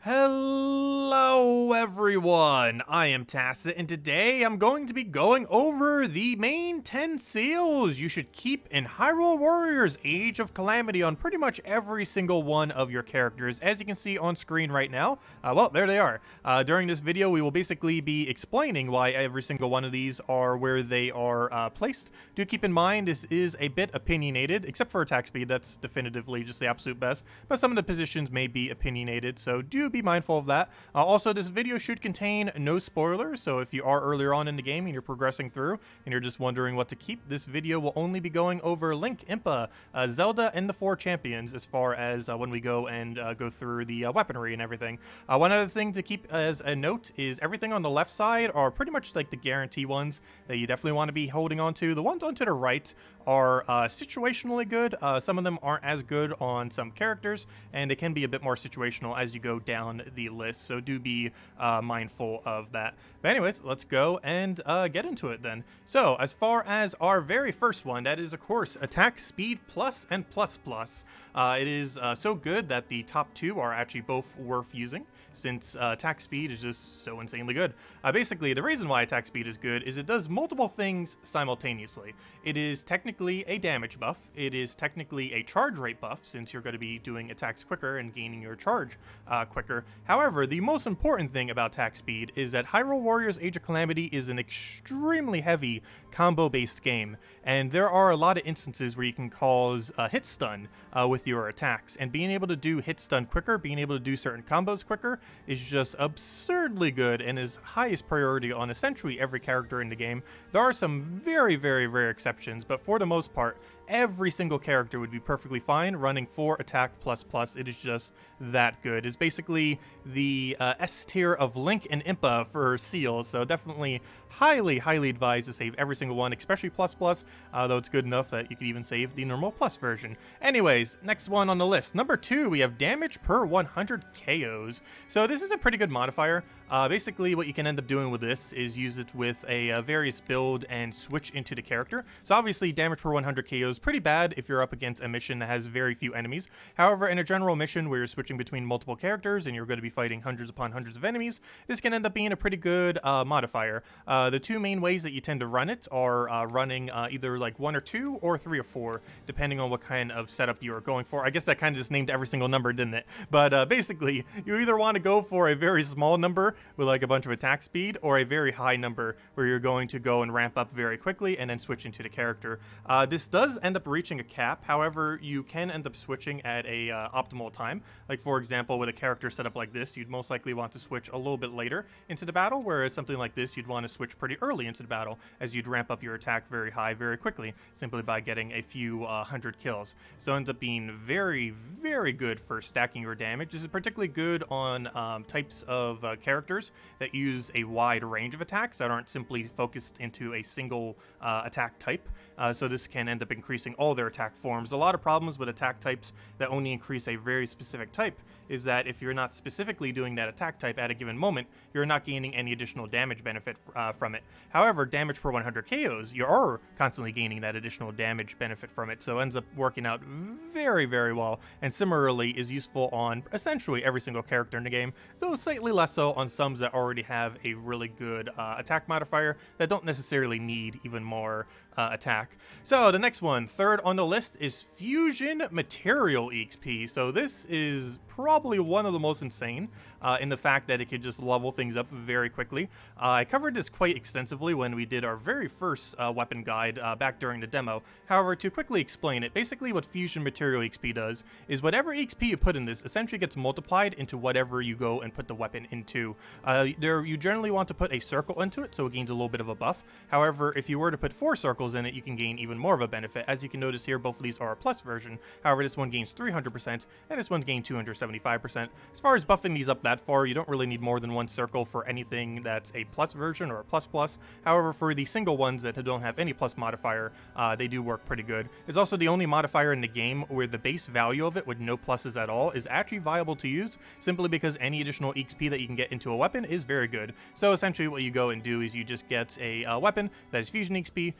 Hello everyone, I am Tacit, and today I'm going to be going over the main 10 seals you should keep in Hyrule Warriors Age of Calamity on pretty much every single one of your characters, as you can see on screen right now. Well, there they are. During this video, we will basically be explaining why every single one of these are where they are placed. Do keep in mind, this is a bit opinionated, except for attack speed, that's definitively just the absolute best, but some of the positions may be opinionated, so do be mindful of that. Also, this video should contain no spoilers, so if you are earlier on in the game and you're progressing through and you're just wondering what to keep, this video will only be going over Link, Impa, Zelda, and the 4 champions as far as when we go and go through the weaponry and everything. One other thing to keep as a note is everything on the left side are pretty much like the guarantee ones that you definitely want to be holding on to. The ones onto the right are situationally good. Some of them aren't as good on some characters, and they can be a bit more situational as you go down the list, so do be mindful of that. But anyways, let's go and get into it then. So as far as our very first one, that is of course attack speed plus and plus plus. It is so good that the top two are actually both worth using, since attack speed is just so insanely good. Basically, the reason why attack speed is good is it does multiple things simultaneously. It is technically a damage buff, it is technically a charge rate buff, since you're going to be doing attacks quicker and gaining your charge quicker. However, the most important thing about attack speed is that Hyrule Warriors Age of Calamity is an extremely heavy combo-based game, and there are a lot of instances where you can cause hit stun with your attacks, and being able to do hit stun quicker, being able to do certain combos quicker is just absurdly good and is highest priority on essentially every character in the game. There are some very rare exceptions, but for the most part, every single character would be perfectly fine running 4 attack plus plus. It is just that good. It's basically the S tier of Link and Impa for seals, so definitely highly advised to save every single one, especially plus plus, though it's good enough that you could even save the normal plus version. Anyways, next one on the list. Number 2, we have damage per 100 KOs. So this is a pretty good modifier. Basically, what you can end up doing with this is use it with a various build and switch into the character. So obviously, damage per 100 KOs pretty bad if you're up against a mission that has very few enemies. However, in a general mission where you're switching between multiple characters and you're going to be fighting hundreds upon hundreds of enemies, this can end up being a pretty good modifier. The two main ways that you tend to run it are running either like 1 or 2 or 3 or 4, depending on what kind of setup you are going for. I guess that kind of just named every single number, didn't it? But basically, you either want to go for a very small number with like a bunch of attack speed, or a very high number where you're going to go and ramp up very quickly and then switch into the character. This does end up reaching a cap. However, you can end up switching at a optimal time. Like for example, with a character set up like this, you'd most likely want to switch a little bit later into the battle, whereas something like this, you'd want to switch pretty early into the battle, as you'd ramp up your attack very high very quickly, simply by getting a few 100 kills. So it ends up being very good for stacking your damage. This is particularly good on types of characters that use a wide range of attacks that aren't simply focused into a single attack type. So this can end up increasing all their attack forms. A lot of problems with attack types that only increase a very specific type is that if you're not specifically doing that attack type at a given moment, you're not gaining any additional damage benefit from it. However, damage per 100 KOs, you are constantly gaining that additional damage benefit from it, so it ends up working out very well, and similarly is useful on essentially every single character in the game, though slightly less so on some that already have a really good attack modifier that don't necessarily need even more attack. So the next one, third on the list, is Fusion Material Exp. So this is probably one of the most insane in the fact that it could just level things up very quickly. I covered this quite extensively when we did our very first weapon guide back during the demo. However, to quickly explain it, basically what Fusion Material Exp does is whatever XP you put in this essentially gets multiplied into whatever you go and put the weapon into. You generally want to put a circle into it, so it gains a little bit of a buff. However, if you were to put 4 circles in it, you can gain even more of a benefit. As you can notice here, both of these are a plus version. However, this one gains 300%, and this one gains 275%. As far as buffing these up that far, you don't really need more than 1 circle for anything that's a plus version or a plus plus. However, for the single ones that don't have any plus modifier, they do work pretty good. It's also the only modifier in the game where the base value of it with no pluses at all is actually viable to use, simply because any additional XP that you can get into a weapon is very good. So essentially what you go and do is you just get a weapon that is fusion XP,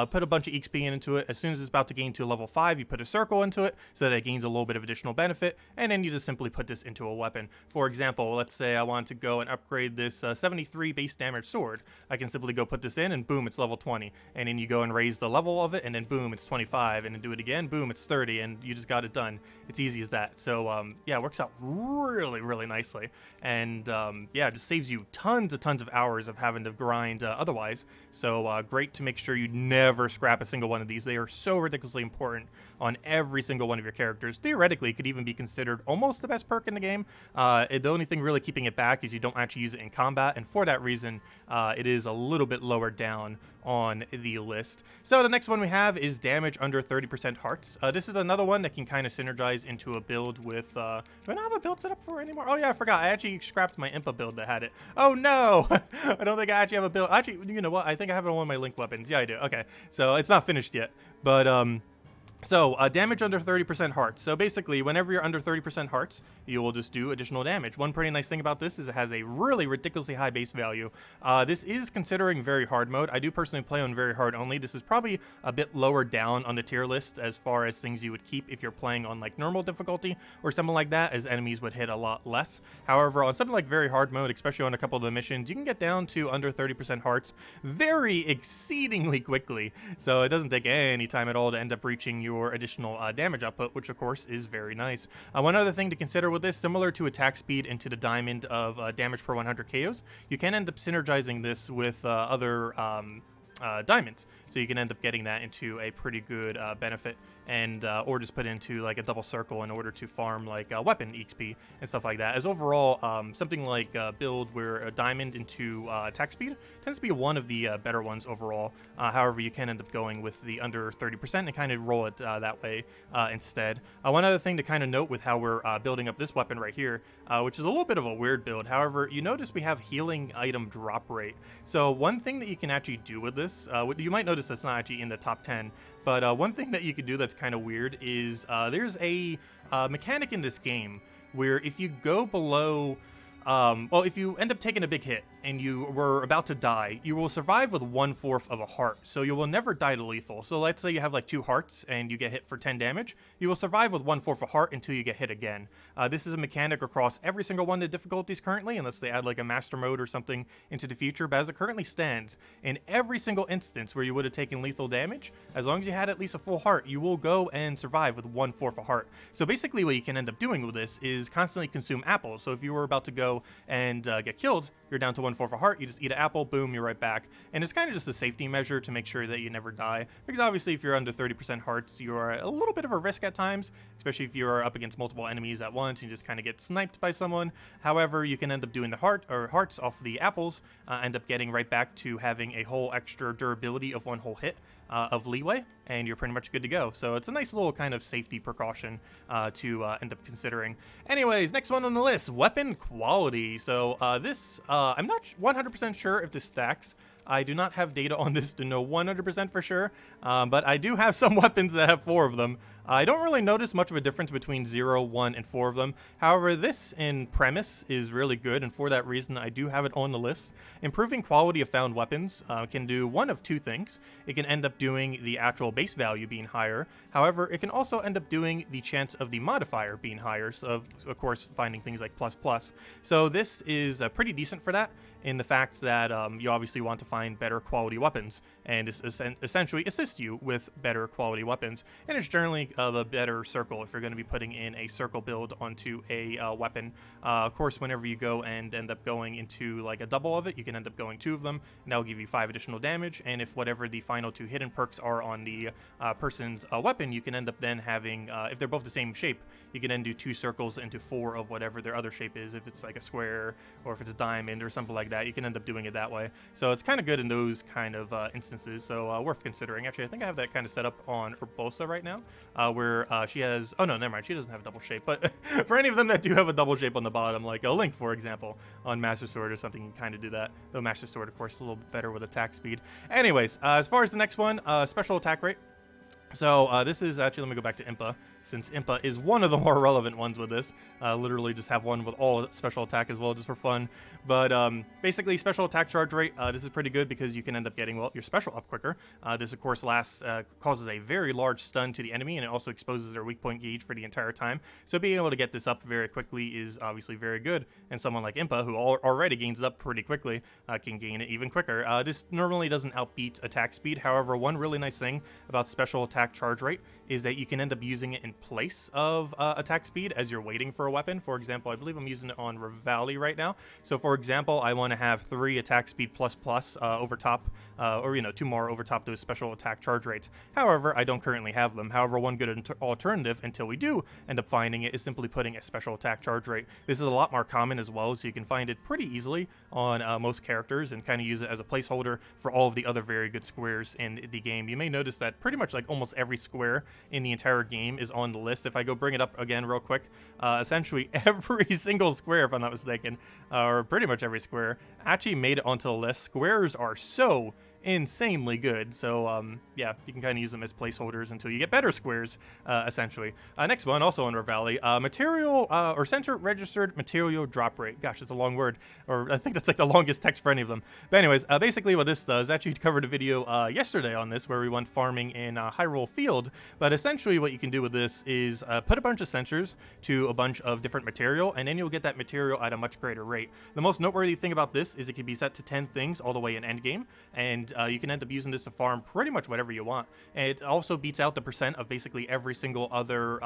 put a bunch of XP into it. As soon as it's about to gain to level 5, you put a circle into it so that it gains a little bit of additional benefit, and then you just simply put this into a weapon. For example, let's say I want to go and upgrade this 73 base damage sword. I can simply go put this in and boom, it's level 20. And then you go and raise the level of it, and then boom, it's 25, and then do it again, boom, it's 30, and you just got it done. It's easy as that. So yeah, it works out really nicely, and yeah, it just saves you tons of hours of having to grind otherwise. So great to make sure you never scrap a single one of these. They are so ridiculously important on every single one of your characters. Theoretically, it could even be considered almost the best perk in the game. The only thing really keeping it back is you don't actually use it in combat, and for that reason, it is a little bit lower down on the list. So the next one we have is damage under 30% hearts. This is another one that can kind of synergize into a build with, do I not have a build set up for it anymore? Oh yeah, I forgot. I actually scrapped my Impa build that had it. Oh no! I don't think I actually have a build. Actually, you know what? I think I have it on one of my link weapons. Yeah, I do. Okay, so it's not finished yet, but so damage under 30% hearts. So basically, whenever you're under 30% hearts, you will just do additional damage. One pretty nice thing about this is it has a really ridiculously high base value. This is considering very hard mode. I do personally play on very hard only. This is probably a bit lower down on the tier list as far as things you would keep if you're playing on like normal difficulty or something like that, as enemies would hit a lot less. However, on something like very hard mode, especially on a couple of the missions, you can get down to under 30% hearts very exceedingly quickly. So it doesn't take any time at all to end up reaching your additional damage output, which of course is very nice. One other thing to consider with this, similar to attack speed and to the diamond of damage per 100 KOs, you can end up synergizing this with other diamonds, so you can end up getting that into a pretty good benefit, and or just put into like a double circle in order to farm like weapon XP and stuff like that. As overall, something like build where a diamond into attack speed tends to be one of the better ones overall. However, you can end up going with the under 30% and kind of roll it that way instead. One other thing to kind of note with how we're building up this weapon right here, which is a little bit of a weird build. However, you notice we have healing item drop rate. So one thing that you can actually do with this, you might notice that's not actually in the top 10, but one thing that you could do that's kind of weird is there's a mechanic in this game where if you go below, well, if you end up taking a big hit and you were about to die, you will survive with 1/4 of a heart. So you will never die to lethal. So let's say you have like 2 hearts and you get hit for 10 damage. You will survive with 1/4 a heart until you get hit again. This is a mechanic across every single one of the difficulties currently, unless they add like a master mode or something into the future. But as it currently stands, in every single instance where you would have taken lethal damage, as long as you had at least a full heart, you will go and survive with 1/4 a heart. So basically what you can end up doing with this is constantly consume apples. So if you were about to go and get killed, you're down to 1/4 a heart, you just eat an apple, boom, you're right back. And it's kind of just a safety measure to make sure that you never die, because obviously if you're under 30% hearts, you're a little bit of a risk at times, especially if you're up against multiple enemies at once and you just kind of get sniped by someone. However, you can end up doing the hearts off the apples, end up getting right back to having a whole extra durability of 1 whole hit of leeway, and you're pretty much good to go. So it's a nice little kind of safety precaution to end up considering. Anyways, next one on the list, weapon quality. So this, I'm not 100% sure if this stacks. I do not have data on this to know 100% for sure, but I do have some weapons that have 4 of them. I don't really notice much of a difference between 0, 1, and 4 of them. However, this in premise is really good, and for that reason, I do have it on the list. Improving quality of found weapons can do one of 2 things. It can end up doing the actual base value being higher. However, it can also end up doing the chance of the modifier being higher, so of course finding things like ++. So this is pretty decent for that, in the fact that you obviously want to find better quality weapons, and this essentially assists you with better quality weapons. And it's generally the better circle if you're going to be putting in a circle build onto a weapon. Of course, whenever you go and end up going into like a double of it, you can end up going 2 of them, and that will give you 5 additional damage. And if whatever the final 2 hidden perks are on the person's weapon, you can end up then having, if they're both the same shape, you can then do 2 circles into 4 of whatever their other shape is. If it's like a square or if it's a diamond or something like that, you can end up doing it that way. So it's kind of good in those kind of instances, so worth considering. Actually, I think I have that kind of set up on Urbosa right now, where she has, oh no, never mind, she doesn't have a double shape, but for any of them that do have a double shape on the bottom, like a Link, for example, on Master Sword or something, you can kind of do that. Though Master Sword, of course, a little bit better with attack speed. Anyways, as far as the next one, special attack rate. So this is actually, let me go back to Impa. since Impa is one of the more relevant ones with this. Literally just have one with all special attack as well, just for fun. But basically, special attack charge rate, this is pretty good because you can end up getting, well, your special up quicker. This, of course, causes a very large stun to the enemy, and it also exposes their weak point gauge for the entire time. So being able to get this up very quickly is obviously very good, and someone like Impa, who already gains it up pretty quickly, can gain it even quicker. This normally doesn't outbeat attack speed. However, one really nice thing about special attack charge rate is that you can end up using it in place of attack speed as you're waiting for a weapon. For example, I believe I'm using it on Revali right now. So for example, I want to have 3 attack speed plus over top, or 2 more over top those special attack charge rates. However, I don't currently have them. However, one good alternative until we do end up finding it is simply putting a special attack charge rate. This is a lot more common as well, so you can find it pretty easily on most characters and kind of use it as a placeholder for all of the other very good squares in the game. You may notice that pretty much like almost every square in the entire game is on the list. If I go bring it up again real quick, essentially every single square, if I'm not mistaken, or pretty much every square, actually made it onto the list. Squares are so insanely good, so yeah, you can kind of use them as placeholders until you get better squares, essentially. Next one, also on Revali, material or center registered material drop rate. Gosh, it's a long word, or I think that's like the longest text for any of them. But anyways, basically what this does, actually covered a video yesterday on this where we went farming in Hyrule Field, but essentially what you can do with this is put a bunch of sensors to a bunch of different material, and then you'll get that material at a much greater rate. The most noteworthy thing about this is it can be set to 10 things all the way in endgame, and you can end up using this to farm pretty much whatever you want. And it also beats out the percent of basically every single other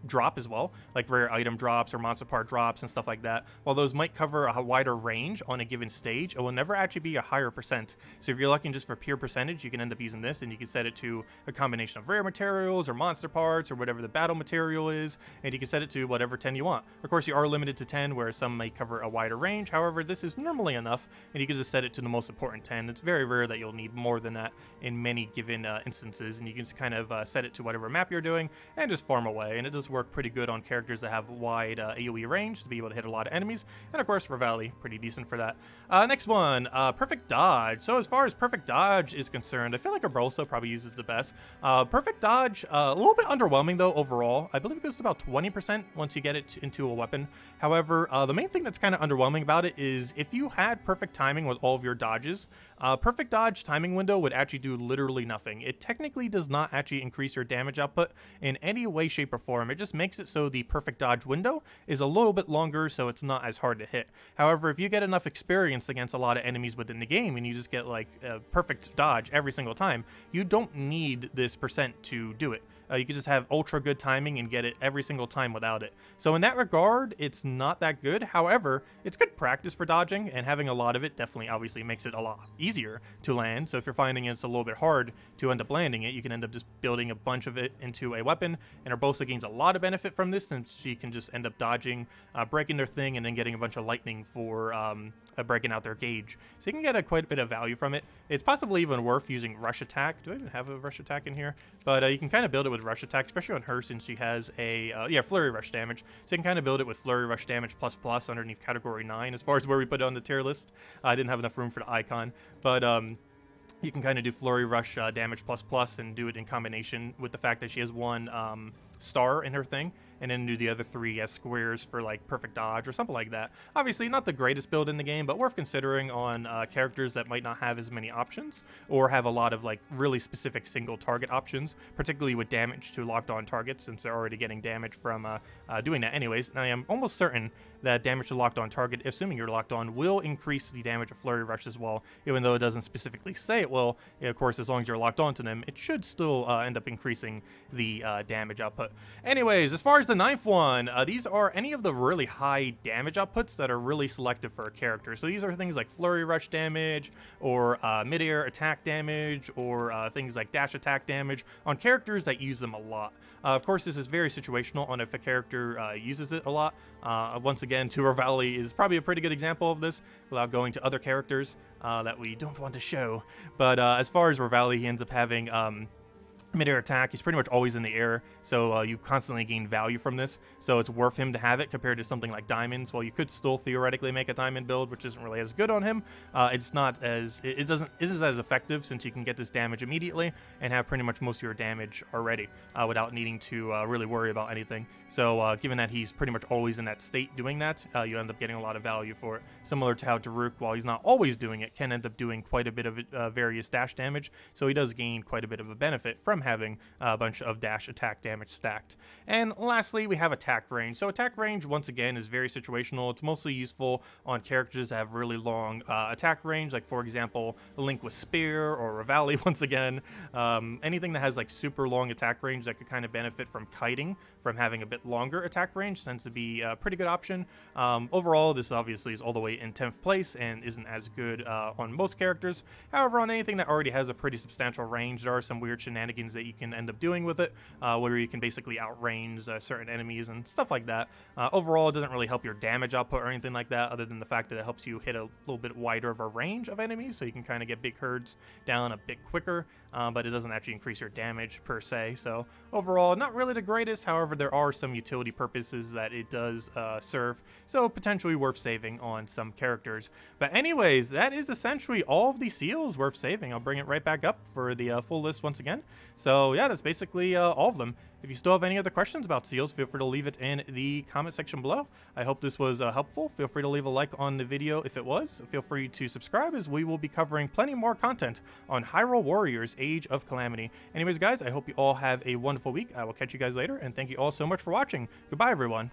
drop as well, like rare item drops or monster part drops and stuff like that. While those might cover a wider range on a given stage, it will never actually be a higher percent. So if you're looking just for pure percentage, you can end up using this, and you can set it to a combination of rare materials or monster parts or whatever the battle material is, and you can set it to whatever 10 you want. Of course, you are limited to 10, where some may cover a wider range. However, this is normally enough, and you can just set it to the most important 10. It's very rare that you'll need more than that in many given instances, and you can just kind of set it to whatever map you're doing and just farm away. And it does work pretty good on characters that have wide AoE range to be able to hit a lot of enemies, and of course Revali, pretty decent for that. Next one, perfect dodge. So as far as perfect dodge is concerned, I feel like Abrolso probably uses the best. Perfect dodge, a little bit underwhelming though overall. I believe it goes to about 20% once you get it into a weapon. However, the main thing that's kind of underwhelming about it is if you had perfect timing with all of your dodges, perfect dodge timing window would actually do literally nothing. It technically does not actually increase your damage output in any way, shape, or form. It just makes it so the perfect dodge window is a little bit longer, so it's not as hard to hit. However, if you get enough experience against a lot of enemies within the game and you just get like a perfect dodge every single time, you don't need this percent to do it. You can just have ultra good timing and get it every single time without it. So in that regard, it's not that good. However, it's good practice for dodging, and having a lot of it definitely obviously makes it a lot easier to land. So if you're finding it's a little bit hard to end up landing it, you can end up just building a bunch of it into a weapon, and Urbosa gains a lot of benefit from this since she can just end up dodging, breaking their thing, and then getting a bunch of lightning for breaking out their gauge. So you can get quite a bit of value from it. It's possibly even worth using Rush Attack. Do I even have a Rush Attack in here? But you can kind of build it with Rush Attack, especially on her since she has a Flurry Rush damage. So you can kind of build it with Flurry Rush damage plus underneath category 9 as far as where we put it on the tier list. I didn't have enough room for the icon, but you can kind of do Flurry Rush damage plus and do it in combination with the fact that she has one star in her thing, and then do the other 3 as squares for like perfect dodge or something like that. Obviously not the greatest build in the game, but worth considering on characters that might not have as many options or have a lot of like really specific single target options, particularly with damage to locked on targets, since they're already getting damage from doing that anyways. And I am almost certain that damage to locked on target, assuming you're locked on, will increase the damage of Flurry Rush as well, even though it doesn't specifically say it will. Of course, as long as you're locked onto them, it should still end up increasing the damage output. Anyways, as far as the 9th one, these are any of the really high damage outputs that are really selective for a character. So these are things like Flurry Rush damage, or mid-air attack damage, or things like dash attack damage on characters that use them a lot. Of course, this is very situational on if a character uses it a lot. Once again, Tour Valley is probably a pretty good example of this, without going to other characters that we don't want to show. But as far as Revali, he ends up having mid-air attack. He's pretty much always in the air, so you constantly gain value from this, so it's worth him to have it compared to something like diamonds. While you could still theoretically make a diamond build, which isn't really as good on him, it's not as it isn't as effective, since you can get this damage immediately and have pretty much most of your damage already without needing to really worry about anything. So given that he's pretty much always in that state doing that, you end up getting a lot of value for it, similar to how Daruk, while he's not always doing it, can end up doing quite a bit of various dash damage, so he does gain quite a bit of a benefit from having a bunch of dash attack damage stacked. And lastly, we have attack range. So attack range, once again, is very situational. It's mostly useful on characters that have really long attack range, like for example Link with Spear, or Revali once again. Anything that has like super long attack range that could kind of benefit from kiting, from having a bit longer attack range, tends to be a pretty good option. Overall, this obviously is all the way in 10th place and isn't as good on most characters. However, on anything that already has a pretty substantial range, there are some weird shenanigans that you can end up doing with it, where you can basically outrange certain enemies and stuff like that. Overall, it doesn't really help your damage output or anything like that, other than the fact that it helps you hit a little bit wider of a range of enemies, so you can kind of get big herds down a bit quicker, but it doesn't actually increase your damage per se. So overall, not really the greatest. However, there are some utility purposes that it does serve, so potentially worth saving on some characters. But anyways, that is essentially all of the seals worth saving. I'll bring it right back up for the full list once again. So yeah, that's basically all of them. If you still have any other questions about seals, feel free to leave it in the comment section below. I hope this was helpful. Feel free to leave a like on the video if it was. Feel free to subscribe, as we will be covering plenty more content on Hyrule Warriors Age of Calamity. Anyways, guys, I hope you all have a wonderful week. I will catch you guys later, and thank you all so much for watching. Goodbye, everyone.